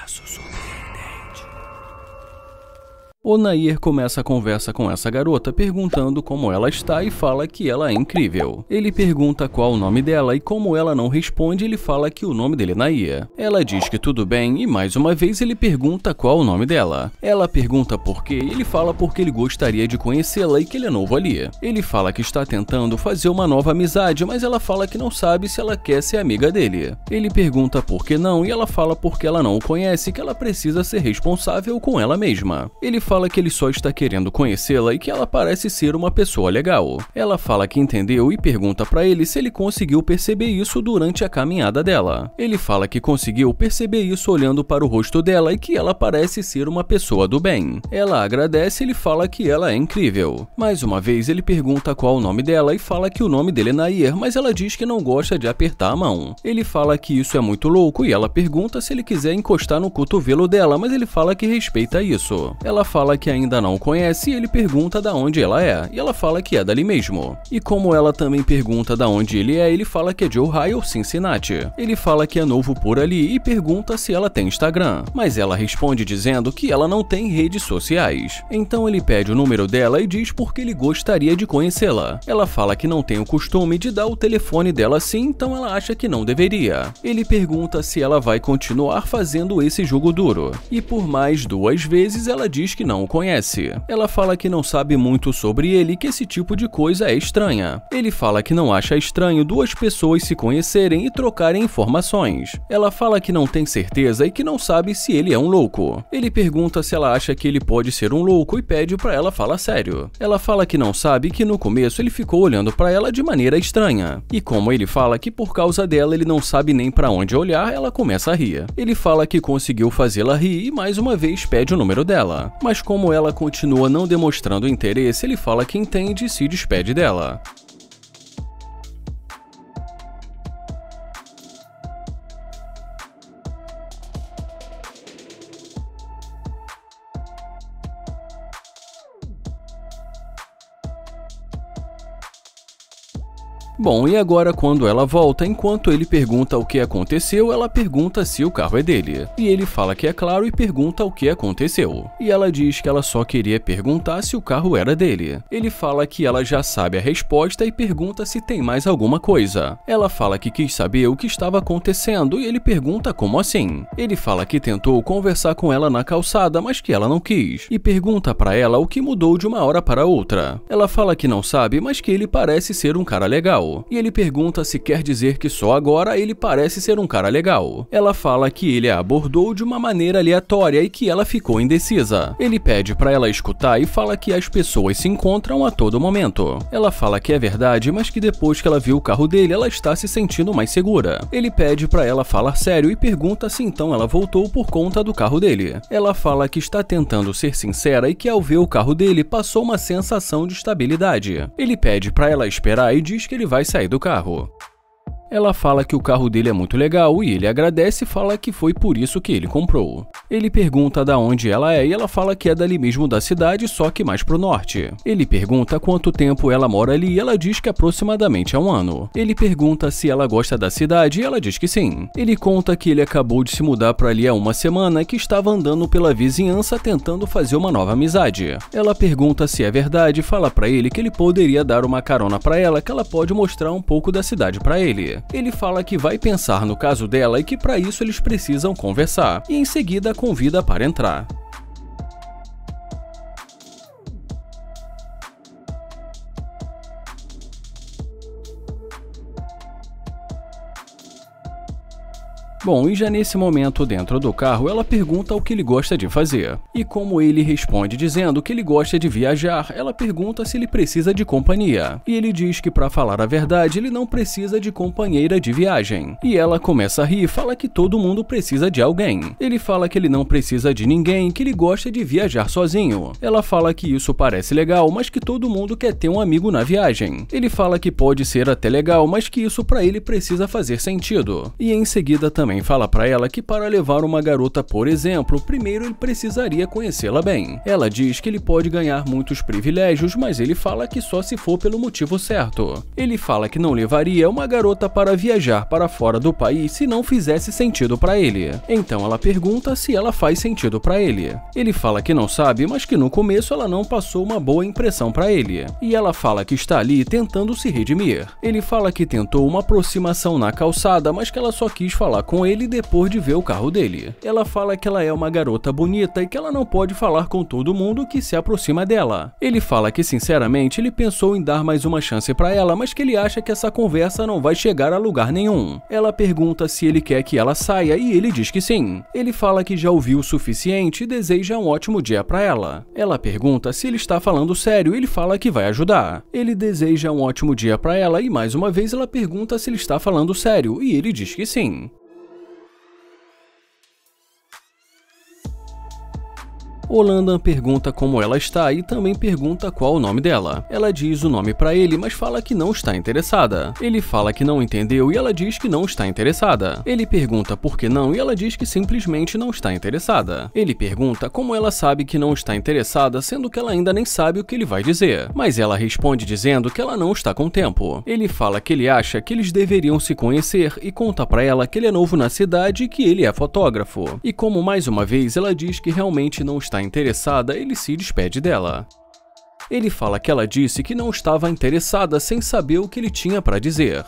caso surpreendente. O Nair começa a conversa com essa garota perguntando como ela está e fala que ela é incrível. Ele pergunta qual o nome dela e como ela não responde, ele fala que o nome dele é Nair. Ela diz que tudo bem e mais uma vez ele pergunta qual o nome dela. Ela pergunta por quê e ele fala porque ele gostaria de conhecê-la e que ele é novo ali. Ele fala que está tentando fazer uma nova amizade, mas ela fala que não sabe se ela quer ser amiga dele. Ele pergunta por que não e ela fala porque ela não o conhece e que ela precisa ser responsável com ela mesma. Ele fala que ele só está querendo conhecê-la e que ela parece ser uma pessoa legal. Ela fala que entendeu e pergunta pra ele se ele conseguiu perceber isso durante a caminhada dela. Ele fala que conseguiu perceber isso olhando para o rosto dela e que ela parece ser uma pessoa do bem. Ela agradece e ele fala que ela é incrível. Mais uma vez ele pergunta qual o nome dela e fala que o nome dele é Nair, mas ela diz que não gosta de apertar a mão. Ele fala que isso é muito louco e ela pergunta se ele quiser encostar no cotovelo dela, mas ele fala que respeita isso. Ela fala que ainda não o conhece e ele pergunta da onde ela é, e ela fala que é dali mesmo. E como ela também pergunta da onde ele é, ele fala que é de Ohio, Cincinnati. Ele fala que é novo por ali e pergunta se ela tem Instagram, mas ela responde dizendo que ela não tem redes sociais. Então ele pede o número dela e diz porque ele gostaria de conhecê-la. Ela fala que não tem o costume de dar o telefone dela assim, então ela acha que não deveria. Ele pergunta se ela vai continuar fazendo esse jogo duro, e por mais 2 vezes ela diz que não o conhece. Ela fala que não sabe muito sobre ele e que esse tipo de coisa é estranha. Ele fala que não acha estranho 2 pessoas se conhecerem e trocarem informações. Ela fala que não tem certeza e que não sabe se ele é um louco. Ele pergunta se ela acha que ele pode ser um louco e pede pra ela falar sério. Ela fala que não sabe e que no começo ele ficou olhando pra ela de maneira estranha. E como ele fala que por causa dela ele não sabe nem pra onde olhar, ela começa a rir. Ele fala que conseguiu fazê-la rir e mais uma vez pede o número dela. Mas como ela continua não demonstrando interesse, ele fala que entende e se despede dela. Bom, e agora quando ela volta, enquanto ele pergunta o que aconteceu, ela pergunta se o carro é dele. E ele fala que é claro e pergunta o que aconteceu. E ela diz que ela só queria perguntar se o carro era dele. Ele fala que ela já sabe a resposta e pergunta se tem mais alguma coisa. Ela fala que quis saber o que estava acontecendo e ele pergunta como assim. Ele fala que tentou conversar com ela na calçada, mas que ela não quis. E pergunta pra ela o que mudou de uma hora para outra. Ela fala que não sabe, mas que ele parece ser um cara legal. E ele pergunta se quer dizer que só agora ele parece ser um cara legal. Ela fala que ele a abordou de uma maneira aleatória e que ela ficou indecisa. Ele pede pra ela escutar e fala que as pessoas se encontram a todo momento. Ela fala que é verdade, mas que depois que ela viu o carro dele, ela está se sentindo mais segura. Ele pede pra ela falar sério e pergunta se então ela voltou por conta do carro dele. Ela fala que está tentando ser sincera e que ao ver o carro dele passou uma sensação de estabilidade. Ele pede pra ela esperar e diz que ele vai sair do carro. Ela fala que o carro dele é muito legal e ele agradece e fala que foi por isso que ele comprou. Ele pergunta da onde ela é e ela fala que é dali mesmo da cidade, só que mais pro norte. Ele pergunta quanto tempo ela mora ali e ela diz que aproximadamente há 1 ano. Ele pergunta se ela gosta da cidade e ela diz que sim. Ele conta que ele acabou de se mudar pra ali há 1 semana e que estava andando pela vizinhança tentando fazer uma nova amizade. Ela pergunta se é verdade e fala pra ele que ele poderia dar uma carona pra ela, que ela pode mostrar um pouco da cidade pra ele. Ele fala que vai pensar no caso dela e que para isso eles precisam conversar, e em seguida a convida para entrar. Bom, e já nesse momento dentro do carro, ela pergunta o que ele gosta de fazer. E como ele responde dizendo que ele gosta de viajar, ela pergunta se ele precisa de companhia. E ele diz que para falar a verdade, ele não precisa de companheira de viagem. E ela começa a rir e fala que todo mundo precisa de alguém. Ele fala que ele não precisa de ninguém, que ele gosta de viajar sozinho. Ela fala que isso parece legal, mas que todo mundo quer ter um amigo na viagem. Ele fala que pode ser até legal, mas que isso para ele precisa fazer sentido. E em seguida também também fala pra ela que para levar uma garota, por exemplo, primeiro ele precisaria conhecê-la bem. Ela diz que ele pode ganhar muitos privilégios, mas ele fala que só se for pelo motivo certo. Ele fala que não levaria uma garota para viajar para fora do país se não fizesse sentido pra ele. Então ela pergunta se ela faz sentido pra ele. Ele fala que não sabe, mas que no começo ela não passou uma boa impressão pra ele. E ela fala que está ali tentando se redimir. Ele fala que tentou uma aproximação na calçada, mas que ela só quis falar com ele depois de ver o carro dele. Ela fala que ela é uma garota bonita e que ela não pode falar com todo mundo que se aproxima dela. Ele fala que sinceramente ele pensou em dar mais uma chance pra ela, mas que ele acha que essa conversa não vai chegar a lugar nenhum. Ela pergunta se ele quer que ela saia e ele diz que sim. Ele fala que já ouviu o suficiente e deseja um ótimo dia pra ela. Ela pergunta se ele está falando sério e ele fala que vai ajudar. Ele deseja um ótimo dia pra ela e mais uma vez ela pergunta se ele está falando sério e ele diz que sim. Olandan pergunta como ela está e também pergunta qual o nome dela. Ela diz o nome pra ele, mas fala que não está interessada. Ele fala que não entendeu e ela diz que não está interessada. Ele pergunta por que não e ela diz que simplesmente não está interessada. Ele pergunta como ela sabe que não está interessada, sendo que ela ainda nem sabe o que ele vai dizer. Mas ela responde dizendo que ela não está com tempo. Ele fala que ele acha que eles deveriam se conhecer e conta pra ela que ele é novo na cidade e que ele é fotógrafo. E como mais uma vez ela diz que realmente não está interessada, ele se despede dela. Ele fala que ela disse que não estava interessada sem saber o que ele tinha para dizer.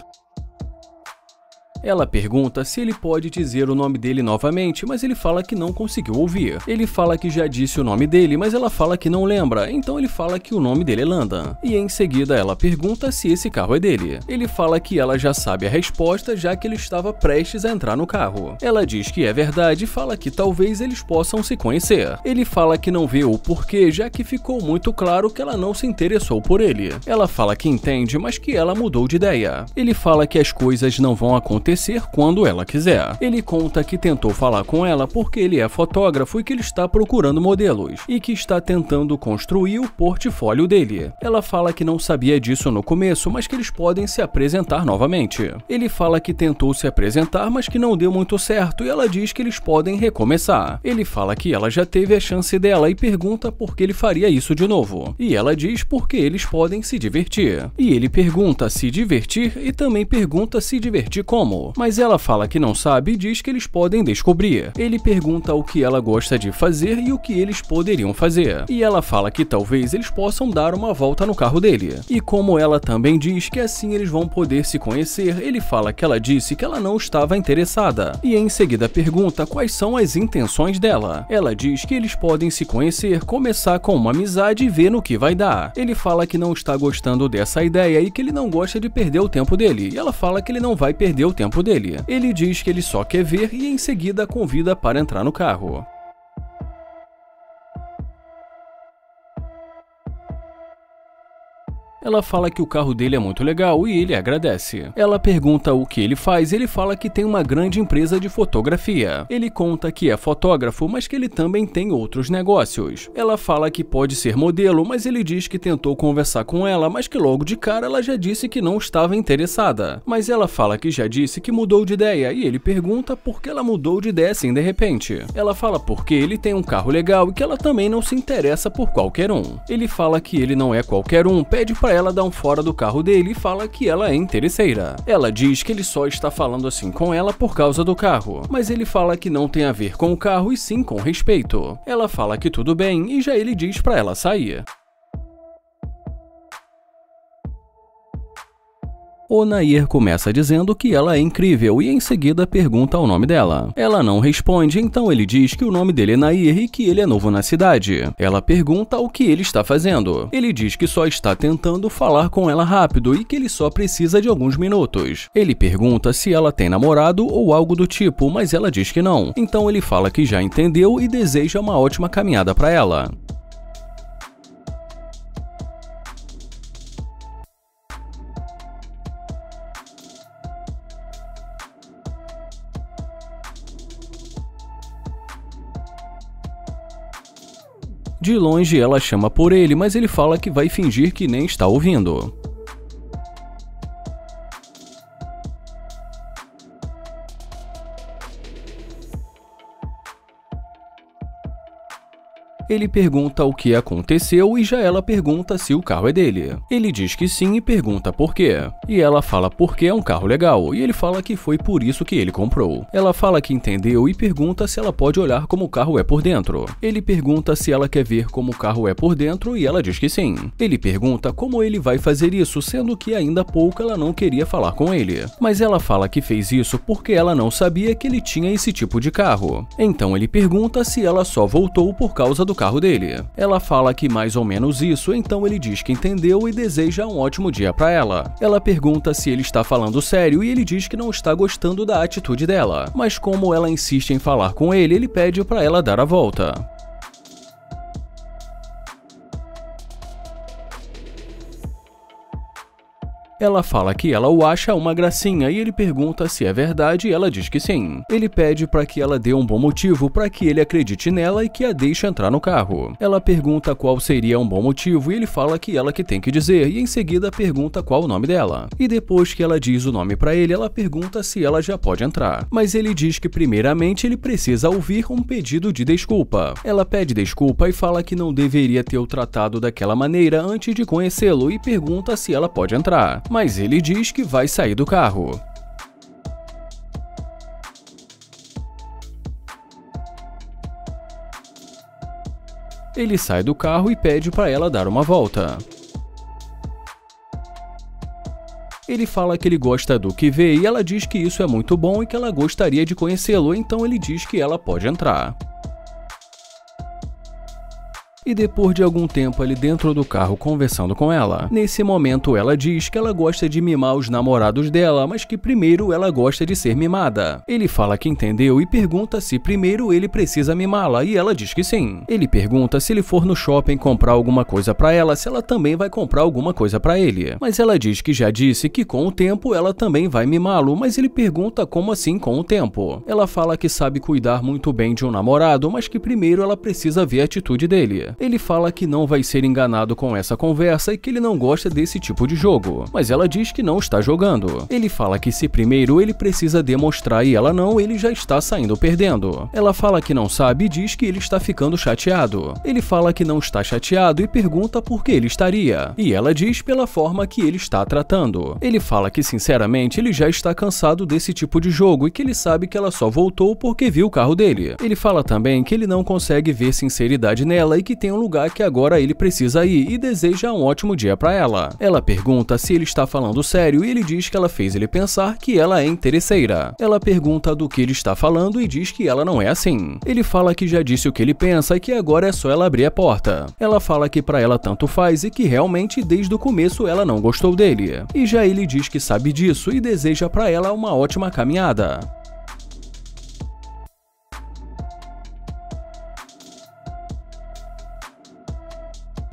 Ela pergunta se ele pode dizer o nome dele novamente, mas ele fala que não conseguiu ouvir. Ele fala que já disse o nome dele, mas ela fala que não lembra, então ele fala que o nome dele é Landan. E em seguida ela pergunta se esse carro é dele. Ele fala que ela já sabe a resposta, já que ele estava prestes a entrar no carro. Ela diz que é verdade e fala que talvez eles possam se conhecer. Ele fala que não vê o porquê, já que ficou muito claro que ela não se interessou por ele. Ela fala que entende, mas que ela mudou de ideia. Ele fala que as coisas não vão acontecer quando ela quiser. Ele conta que tentou falar com ela porque ele é fotógrafo e que ele está procurando modelos e que está tentando construir o portfólio dele. Ela fala que não sabia disso no começo, mas que eles podem se apresentar novamente. Ele fala que tentou se apresentar, mas que não deu muito certo e ela diz que eles podem recomeçar. Ele fala que ela já teve a chance dela e pergunta por que ele faria isso de novo. E ela diz porque eles podem se divertir. E ele pergunta se divertir e também pergunta se divertir como. Mas ela fala que não sabe e diz que eles podem descobrir. Ele pergunta o que ela gosta de fazer e o que eles poderiam fazer. E ela fala que talvez eles possam dar uma volta no carro dele. E como ela também diz que assim eles vão poder se conhecer, ele fala que ela disse que ela não estava interessada. E em seguida pergunta quais são as intenções dela. Ela diz que eles podem se conhecer, começar com uma amizade e ver no que vai dar. Ele fala que não está gostando dessa ideia e que ele não gosta de perder o tempo dele. E ela fala que ele não vai perder o tempo dele. Ele diz que ele só quer ver e em seguida a convida para entrar no carro. Ela fala que o carro dele é muito legal e ele agradece. Ela pergunta o que ele faz e ele fala que tem uma grande empresa de fotografia. Ele conta que é fotógrafo, mas que ele também tem outros negócios. Ela fala que pode ser modelo, mas ele diz que tentou conversar com ela, mas que logo de cara ela já disse que não estava interessada. Mas ela fala que já disse que mudou de ideia e ele pergunta por que ela mudou de ideia assim de repente. Ela fala porque ele tem um carro legal e que ela também não se interessa por qualquer um. Ele fala que ele não é qualquer um, pede para ela dar um fora do carro dele e fala que ela é interesseira. Ela diz que ele só está falando assim com ela por causa do carro, mas ele fala que não tem a ver com o carro e sim com respeito. Ela fala que tudo bem e já ele diz para ela sair. O Nair começa dizendo que ela é incrível e em seguida pergunta o nome dela. Ela não responde, então ele diz que o nome dele é Nair e que ele é novo na cidade. Ela pergunta o que ele está fazendo. Ele diz que só está tentando falar com ela rápido e que ele só precisa de alguns minutos. Ele pergunta se ela tem namorado ou algo do tipo, mas ela diz que não. Então ele fala que já entendeu e deseja uma ótima caminhada para ela. De longe ela chama por ele, mas ele fala que vai fingir que nem está ouvindo. Ele pergunta o que aconteceu e já ela pergunta se o carro é dele. Ele diz que sim e pergunta por quê. E ela fala porque é um carro legal e ele fala que foi por isso que ele comprou. Ela fala que entendeu e pergunta se ela pode olhar como o carro é por dentro. Ele pergunta se ela quer ver como o carro é por dentro e ela diz que sim. Ele pergunta como ele vai fazer isso, sendo que ainda há pouco ela não queria falar com ele. Mas ela fala que fez isso porque ela não sabia que ele tinha esse tipo de carro. Então ele pergunta se ela só voltou por causa do carro dele. Ela fala que mais ou menos isso, então ele diz que entendeu e deseja um ótimo dia pra ela. Ela pergunta se ele está falando sério e ele diz que não está gostando da atitude dela. Mas como ela insiste em falar com ele, ele pede pra ela dar a volta. Ela fala que ela o acha uma gracinha e ele pergunta se é verdade e ela diz que sim. Ele pede para que ela dê um bom motivo para que ele acredite nela e que a deixe entrar no carro. Ela pergunta qual seria um bom motivo e ele fala que ela que tem que dizer e em seguida pergunta qual o nome dela. E depois que ela diz o nome para ele, ela pergunta se ela já pode entrar. Mas ele diz que primeiramente ele precisa ouvir um pedido de desculpa. Ela pede desculpa e fala que não deveria ter o tratado daquela maneira antes de conhecê-lo e pergunta se ela pode entrar. Mas ele diz que vai sair do carro. Ele sai do carro e pede para ela dar uma volta. Ele fala que ele gosta do que vê e ela diz que isso é muito bom e que ela gostaria de conhecê-lo, então ele diz que ela pode entrar. E depois de algum tempo ali dentro do carro conversando com ela. Nesse momento ela diz que ela gosta de mimar os namorados dela, mas que primeiro ela gosta de ser mimada. Ele fala que entendeu e pergunta se primeiro ele precisa mimá-la e ela diz que sim. Ele pergunta se ele for no shopping comprar alguma coisa pra ela, se ela também vai comprar alguma coisa pra ele. Mas ela diz que já disse que com o tempo ela também vai mimá-lo, mas ele pergunta como assim com o tempo. Ela fala que sabe cuidar muito bem de um namorado, mas que primeiro ela precisa ver a atitude dele. Ele fala que não vai ser enganado com essa conversa e que ele não gosta desse tipo de jogo, mas ela diz que não está jogando. Ele fala que se primeiro ele precisa demonstrar e ela não, ele já está saindo perdendo. Ela fala que não sabe e diz que ele está ficando chateado. Ele fala que não está chateado e pergunta por que ele estaria, e ela diz pela forma que ele está tratando. Ele fala que sinceramente ele já está cansado desse tipo de jogo e que ele sabe que ela só voltou porque viu o carro dele. Ele fala também que ele não consegue ver sinceridade nela e que tem um lugar que agora ele precisa ir e deseja um ótimo dia pra ela. Ela pergunta se ele está falando sério e ele diz que ela fez ele pensar que ela é interesseira. Ela pergunta do que ele está falando e diz que ela não é assim. Ele fala que já disse o que ele pensa e que agora é só ela abrir a porta. Ela fala que pra ela tanto faz e que realmente desde o começo ela não gostou dele. E já ele diz que sabe disso e deseja pra ela uma ótima caminhada.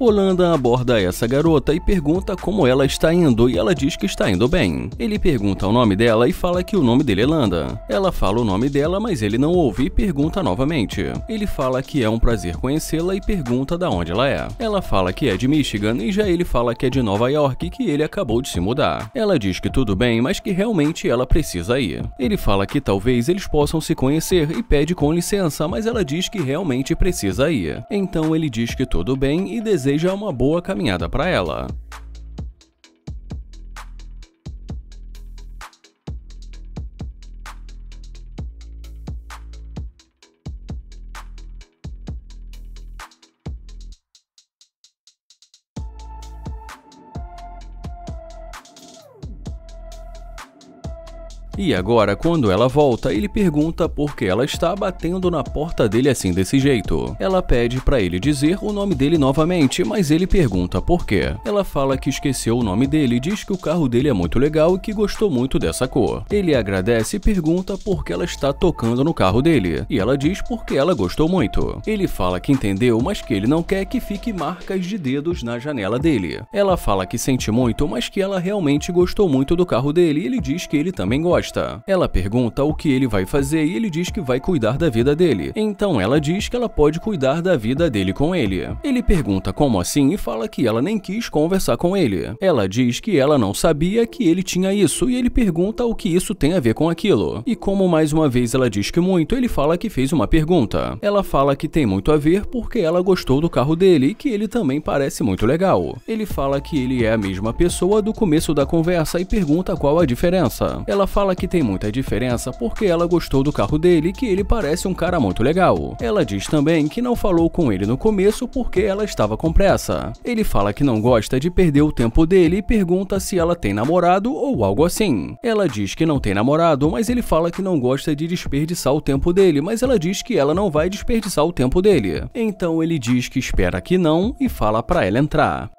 Holanda aborda essa garota e pergunta como ela está indo e ela diz que está indo bem. Ele pergunta o nome dela e fala que o nome dele é Landa. Ela fala o nome dela, mas ele não ouve e pergunta novamente. Ele fala que é um prazer conhecê-la e pergunta da onde ela é. Ela fala que é de Michigan e já ele fala que é de Nova York e que ele acabou de se mudar. Ela diz que tudo bem, mas que realmente ela precisa ir. Ele fala que talvez eles possam se conhecer e pede com licença, mas ela diz que realmente precisa ir. Então ele diz que tudo bem e deseja uma boa caminhada para ela. E agora, quando ela volta, ele pergunta por que ela está batendo na porta dele assim desse jeito. Ela pede pra ele dizer o nome dele novamente, mas ele pergunta por quê. Ela fala que esqueceu o nome dele e diz que o carro dele é muito legal e que gostou muito dessa cor. Ele agradece e pergunta por que ela está tocando no carro dele, e ela diz porque ela gostou muito. Ele fala que entendeu, mas que ele não quer que fique marcas de dedos na janela dele. Ela fala que sente muito, mas que ela realmente gostou muito do carro dele e ele diz que ele também gosta. gosta. Ela pergunta o que ele vai fazer e ele diz que vai cuidar da vida dele. Então ela diz que ela pode cuidar da vida dele com ele. Ele pergunta como assim e fala que ela nem quis conversar com ele. Ela diz que ela não sabia que ele tinha isso e ele pergunta o que isso tem a ver com aquilo. E como mais uma vez ela diz que muito, ele fala que fez uma pergunta. Ela fala que tem muito a ver porque ela gostou do carro dele e que ele também parece muito legal. Ele fala que ele é a mesma pessoa do começo da conversa e pergunta qual a diferença. Ela fala que tem muita diferença porque ela gostou do carro dele e que ele parece um cara muito legal. Ela diz também que não falou com ele no começo porque ela estava com pressa. Ele fala que não gosta de perder o tempo dele e pergunta se ela tem namorado ou algo assim. Ela diz que não tem namorado, mas ele fala que não gosta de desperdiçar o tempo dele, mas ela diz que ela não vai desperdiçar o tempo dele. Então ele diz que espera que não e fala pra ela entrar.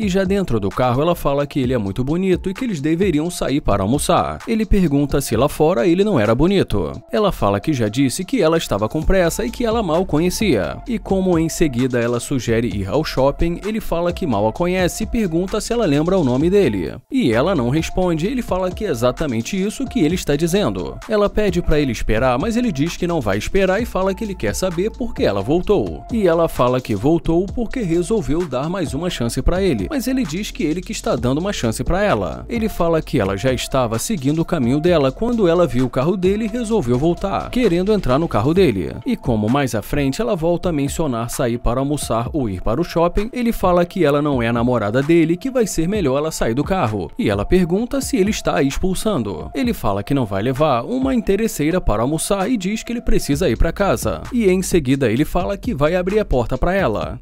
E já dentro do carro ela fala que ele é muito bonito e que eles deveriam sair para almoçar. Ele pergunta se lá fora ele não era bonito. Ela fala que já disse que ela estava com pressa e que ela mal conhecia. E como em seguida ela sugere ir ao shopping, ele fala que mal a conhece e pergunta se ela lembra o nome dele. E ela não responde, ele fala que é exatamente isso que ele está dizendo. Ela pede para ele esperar, mas ele diz que não vai esperar e fala que ele quer saber por que ela voltou. E ela fala que voltou porque resolveu dar mais uma chance para ele. Mas ele diz que ele que está dando uma chance para ela. Ele fala que ela já estava seguindo o caminho dela quando ela viu o carro dele e resolveu voltar, querendo entrar no carro dele. E como mais à frente ela volta a mencionar sair para almoçar ou ir para o shopping, ele fala que ela não é a namorada dele e que vai ser melhor ela sair do carro. E ela pergunta se ele está a expulsando. Ele fala que não vai levar uma interesseira para almoçar e diz que ele precisa ir para casa. E em seguida ele fala que vai abrir a porta para ela.